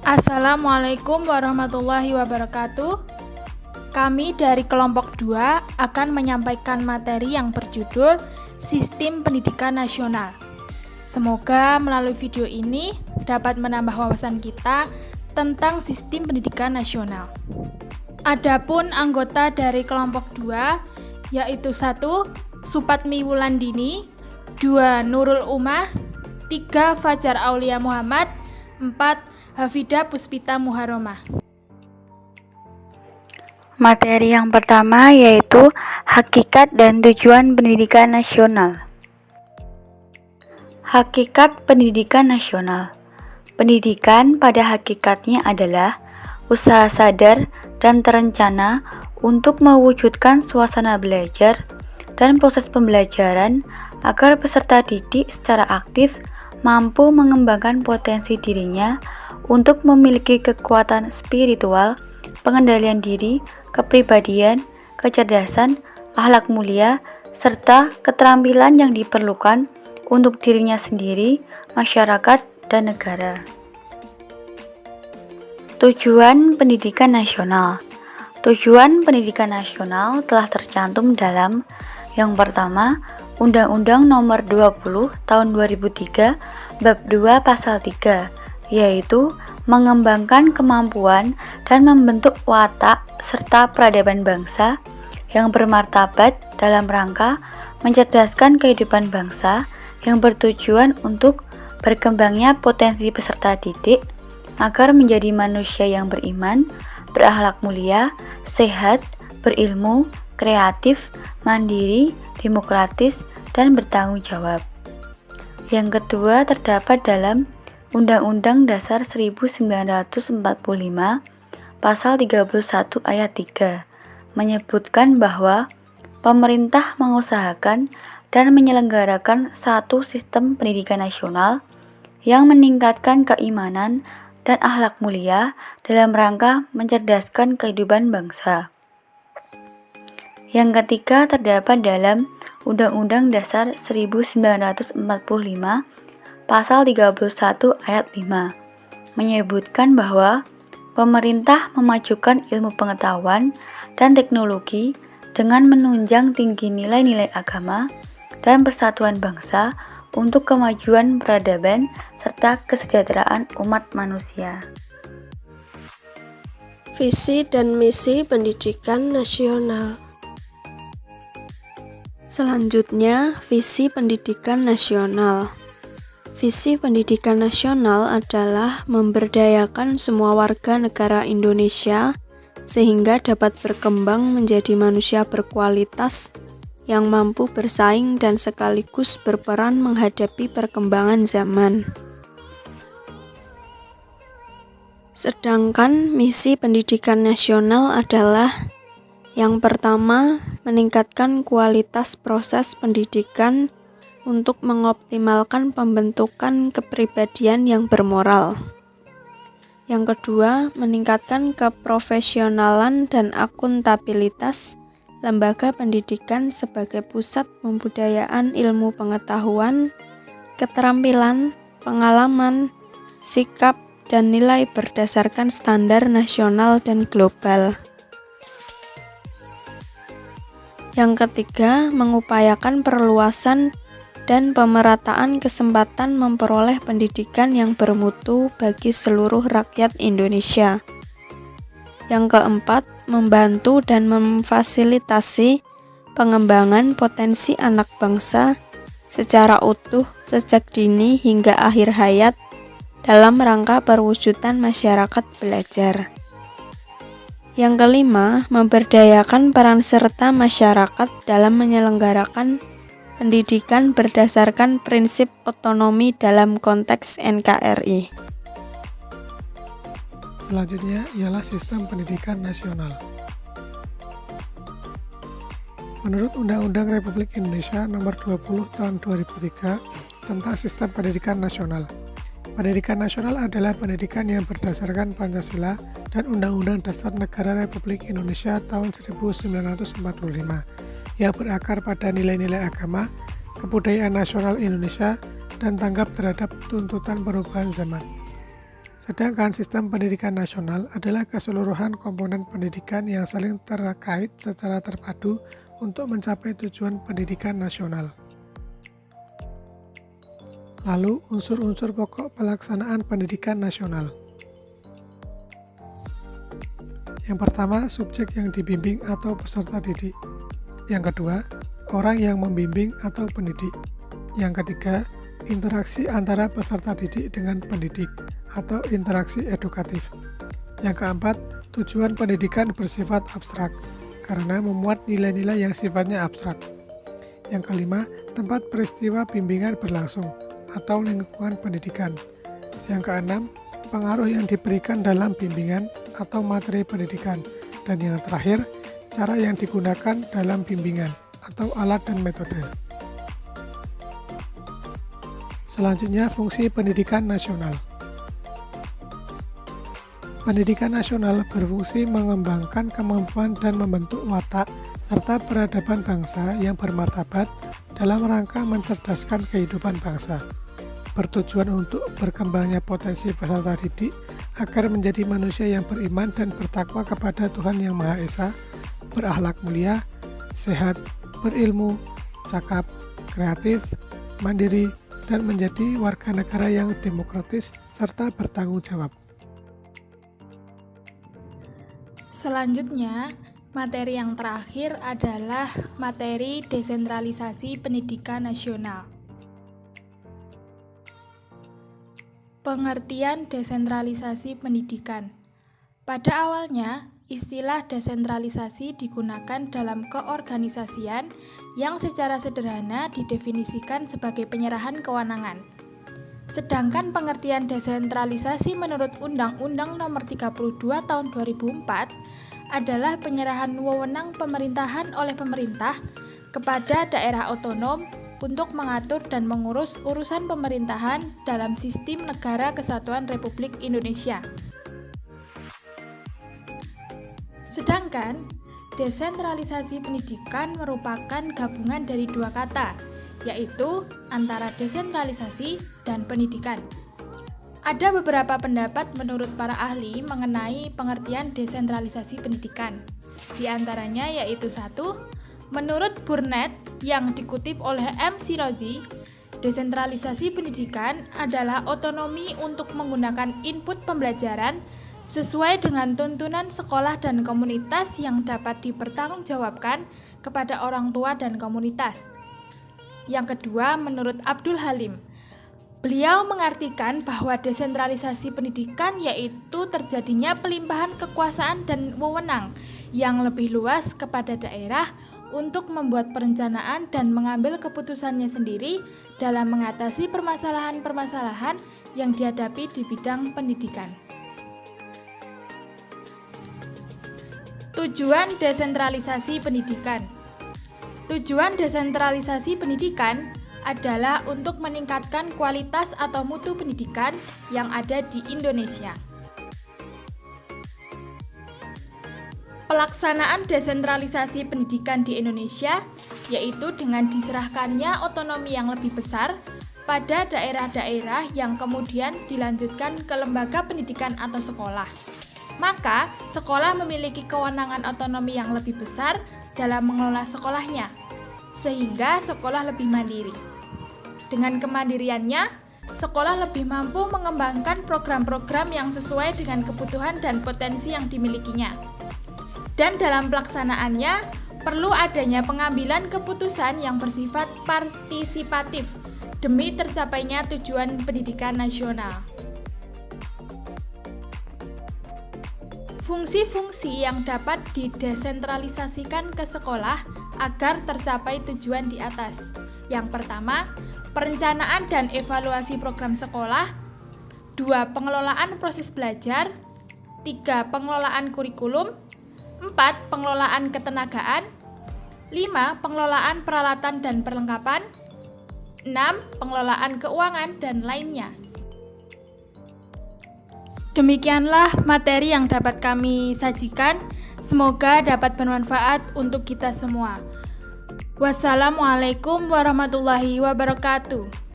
Assalamualaikum warahmatullahi wabarakatuh. Kami dari kelompok 2 akan menyampaikan materi yang berjudul Sistem Pendidikan Nasional. Semoga melalui video ini dapat menambah wawasan kita tentang sistem pendidikan nasional. Adapun anggota dari kelompok 2 yaitu 1. Supatmi Wulandini, 2. Nurul Umah, 3. Fajar Aulia Muhammad, 4. Hafidah Puspita Muharromah. Materi yang pertama yaitu hakikat dan tujuan pendidikan nasional. Hakikat pendidikan nasional. Pendidikan pada hakikatnya adalah usaha sadar dan terencana untuk mewujudkan suasana belajar dan proses pembelajaran agar peserta didik secara aktif mampu mengembangkan potensi dirinya untuk memiliki kekuatan spiritual, pengendalian diri, kepribadian, kecerdasan, akhlak mulia, serta keterampilan yang diperlukan untuk dirinya sendiri, masyarakat, dan negara. Tujuan pendidikan nasional. Tujuan pendidikan nasional telah tercantum dalam yang pertama, Undang-Undang Nomor 20 Tahun 2003 Bab 2 Pasal 3, yaitu mengembangkan kemampuan dan membentuk watak serta peradaban bangsa yang bermartabat dalam rangka mencerdaskan kehidupan bangsa yang bertujuan untuk berkembangnya potensi peserta didik agar menjadi manusia yang beriman, berakhlak mulia, sehat, berilmu, kreatif, mandiri, demokratis, dan bertanggung jawab. Yang kedua terdapat dalam Undang-Undang Dasar 1945 Pasal 31 Ayat 3 menyebutkan bahwa pemerintah mengusahakan dan menyelenggarakan satu sistem pendidikan nasional yang meningkatkan keimanan dan akhlak mulia dalam rangka mencerdaskan kehidupan bangsa. Yang ketiga terdapat dalam Undang-Undang Dasar 1945 Pasal 31 ayat 5 menyebutkan bahwa pemerintah memajukan ilmu pengetahuan dan teknologi dengan menunjang tinggi nilai-nilai agama dan persatuan bangsa untuk kemajuan peradaban serta kesejahteraan umat manusia. Visi dan misi pendidikan nasional. Selanjutnya, visi pendidikan nasional. Visi pendidikan nasional adalah memberdayakan semua warga negara Indonesia sehingga dapat berkembang menjadi manusia berkualitas yang mampu bersaing dan sekaligus berperan menghadapi perkembangan zaman. Sedangkan misi pendidikan nasional adalah yang pertama, meningkatkan kualitas proses pendidikan untuk mengoptimalkan pembentukan kepribadian yang bermoral. Yang kedua, meningkatkan keprofesionalan dan akuntabilitas lembaga pendidikan sebagai pusat pembudayaan ilmu pengetahuan, keterampilan, pengalaman, sikap, dan nilai berdasarkan standar nasional dan global. Yang ketiga, mengupayakan perluasan dan pemerataan kesempatan memperoleh pendidikan yang bermutu bagi seluruh rakyat Indonesia. Yang keempat, membantu dan memfasilitasi pengembangan potensi anak bangsa secara utuh sejak dini hingga akhir hayat dalam rangka perwujudan masyarakat belajar. Yang kelima, memberdayakan peran serta masyarakat dalam menyelenggarakan pendidikan berdasarkan prinsip otonomi dalam konteks NKRI. Selanjutnya ialah sistem pendidikan nasional. Menurut Undang-Undang Republik Indonesia Nomor 20 Tahun 2003 tentang Sistem Pendidikan Nasional. Pendidikan nasional adalah pendidikan yang berdasarkan Pancasila dan Undang-Undang Dasar Negara Republik Indonesia tahun 1945 yang berakar pada nilai-nilai agama, kebudayaan nasional Indonesia, dan tanggap terhadap tuntutan perubahan zaman. Sedangkan sistem pendidikan nasional adalah keseluruhan komponen pendidikan yang saling terkait secara terpadu untuk mencapai tujuan pendidikan nasional. Lalu, unsur-unsur pokok pelaksanaan pendidikan nasional. Yang pertama, subjek yang dibimbing atau peserta didik. Yang kedua, orang yang membimbing atau pendidik. Yang ketiga, interaksi antara peserta didik dengan pendidik atau interaksi edukatif. Yang keempat, tujuan pendidikan bersifat abstrak karena memuat nilai-nilai yang sifatnya abstrak. Yang kelima, tempat peristiwa bimbingan berlangsung atau lingkungan pendidikan. Yang keenam, pengaruh yang diberikan dalam bimbingan atau materi pendidikan. Dan yang terakhir, cara yang digunakan dalam bimbingan atau alat dan metode. Selanjutnya, fungsi pendidikan nasional. Pendidikan nasional berfungsi mengembangkan kemampuan dan membentuk watak serta peradaban bangsa yang bermartabat dalam rangka mencerdaskan kehidupan bangsa. Bertujuan untuk berkembangnya potensi peserta didik agar menjadi manusia yang beriman dan bertakwa kepada Tuhan Yang Maha Esa, berakhlak mulia, sehat, berilmu, cakap, kreatif, mandiri, dan menjadi warga negara yang demokratis serta bertanggung jawab. Selanjutnya, materi yang terakhir adalah materi desentralisasi pendidikan nasional. Pengertian desentralisasi pendidikan. Pada awalnya, istilah desentralisasi digunakan dalam keorganisasian yang secara sederhana didefinisikan sebagai penyerahan kewenangan. Sedangkan pengertian desentralisasi menurut Undang-Undang Nomor 32 Tahun 2004 adalah penyerahan wewenang pemerintahan oleh pemerintah kepada daerah otonom untuk mengatur dan mengurus urusan pemerintahan dalam sistem Negara Kesatuan Republik Indonesia. Sedangkan, desentralisasi pendidikan merupakan gabungan dari dua kata, yaitu antara desentralisasi dan pendidikan. Ada beberapa pendapat menurut para ahli mengenai pengertian desentralisasi pendidikan. Di antaranya yaitu 1. Menurut Burnett yang dikutip oleh M. Shirozi, desentralisasi pendidikan adalah otonomi untuk menggunakan input pembelajaran sesuai dengan tuntunan sekolah dan komunitas yang dapat dipertanggungjawabkan kepada orang tua dan komunitas. Yang kedua, menurut Abdul Halim, beliau mengartikan bahwa desentralisasi pendidikan yaitu terjadinya pelimpahan kekuasaan dan wewenang yang lebih luas kepada daerah untuk membuat perencanaan dan mengambil keputusannya sendiri dalam mengatasi permasalahan-permasalahan yang dihadapi di bidang pendidikan. Tujuan desentralisasi pendidikan. Tujuan desentralisasi pendidikan adalah untuk meningkatkan kualitas atau mutu pendidikan yang ada di Indonesia. Pelaksanaan desentralisasi pendidikan di Indonesia yaitu dengan diserahkannya otonomi yang lebih besar pada daerah-daerah yang kemudian dilanjutkan ke lembaga pendidikan atau sekolah. Maka, sekolah memiliki kewenangan otonomi yang lebih besar dalam mengelola sekolahnya, sehingga sekolah lebih mandiri. Dengan kemandiriannya, sekolah lebih mampu mengembangkan program-program yang sesuai dengan kebutuhan dan potensi yang dimilikinya. Dan dalam pelaksanaannya, perlu adanya pengambilan keputusan yang bersifat partisipatif demi tercapainya tujuan pendidikan nasional. Fungsi-fungsi yang dapat didesentralisasikan ke sekolah agar tercapai tujuan di atas. Yang pertama, perencanaan dan evaluasi program sekolah. 2. Pengelolaan proses belajar. 3. Pengelolaan kurikulum. 4. Pengelolaan ketenagaan. 5. Pengelolaan peralatan dan perlengkapan. 6. Pengelolaan keuangan dan lainnya. Demikianlah materi yang dapat kami sajikan. Semoga dapat bermanfaat untuk kita semua. Wassalamualaikum warahmatullahi wabarakatuh.